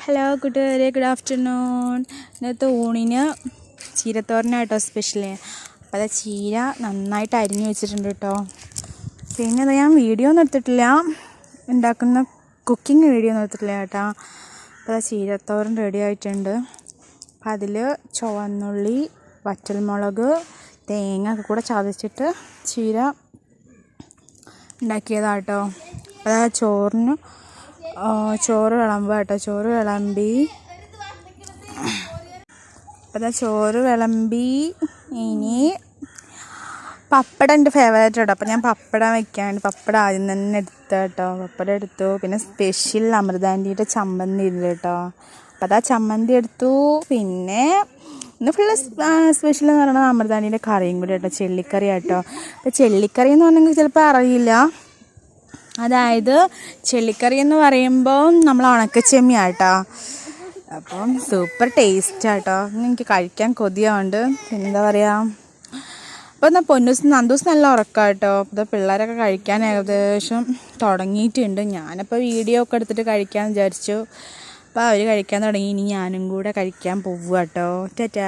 Hello കൂട്ടുകാരെ, good afternoon. ഇന്നത്തെ ഊണിന് ചീരത്തോരനായിട്ടോ സ്പെഷ്യല്. അപ്പോൾ അത് ചീര നന്നായിട്ട് അരിഞ്ഞു വെച്ചിട്ടുണ്ട് കേട്ടോ. പിന്നെ അത് ഞാൻ വീഡിയോ ഒന്നും എടുത്തിട്ടില്ല, ഉണ്ടാക്കുന്ന കുക്കിംഗ് വീഡിയോ ഒന്നും എടുത്തിട്ടില്ല കേട്ടോ. അപ്പോൾ അത് ചീരത്തോരൻ റെഡി ആയിട്ടുണ്ട്. അപ്പോൾ അതിൽ ചുവന്നുള്ളി, വറ്റൽമുളക്, തേങ്ങ ഒക്കെ കൂടെ ചതച്ചിട്ട് ചീര ഉണ്ടാക്കിയതാട്ടോ. അപ്പോൾ അത് ചോറ് വിളമ്പുക കേട്ടോ. ചോറ് വിളമ്പി ഇനി പപ്പടം എൻ്റെ ഫേവറേറ്റ് കേട്ടോ. അപ്പോൾ ഞാൻ പപ്പടം വെക്കാണ്ട് പപ്പടം ആദ്യം തന്നെ എടുത്തു കേട്ടോ. പപ്പടം എടുത്തു. പിന്നെ സ്പെഷ്യൽ അമൃതാൻ്റിയുടെ ചമ്മന്തി ഇല്ല കേട്ടോ. അപ്പോൾ അതാ ചമ്മന്തി എടുത്തു. പിന്നെ ഇന്ന് ഫുള്ള് സ്പെഷ്യൽ എന്ന് പറയുന്നത് അമൃതാൻ്റിയുടെ കറിയും കൂടി കേട്ടോ, ചെള്ളിക്കറി കേട്ടോ. അപ്പോൾ ചെള്ളിക്കറി എന്ന് പറഞ്ഞെങ്കിൽ ചിലപ്പോൾ അറിയില്ല. അതായത് ചെള്ളിക്കറി എന്ന് പറയുമ്പോൾ നമ്മൾ ഉണക്കച്ചെമ്മിയാട്ടോ. അപ്പം സൂപ്പർ ടേസ്റ്റാട്ടോ. എനിക്ക് കഴിക്കാൻ കൊതിയാവുണ്ട്. എന്താ പറയുക, അപ്പോൾ എന്നാൽ നന്ദൂസ് നല്ല ഉറക്കം കേട്ടോ. അപ്പോൾ പിള്ളേരൊക്കെ കഴിക്കാൻ ഏകദേശം തുടങ്ങിയിട്ടുണ്ട്. ഞാനപ്പോൾ വീഡിയോ ഒക്കെ എടുത്തിട്ട് കഴിക്കാമെന്ന് വിചാരിച്ചു. അപ്പോൾ അവർ കഴിക്കാൻ തുടങ്ങി. ഇനി ഞാനും കൂടെ കഴിക്കാൻ പോവുക കേട്ടോ. ടാറ്റാ.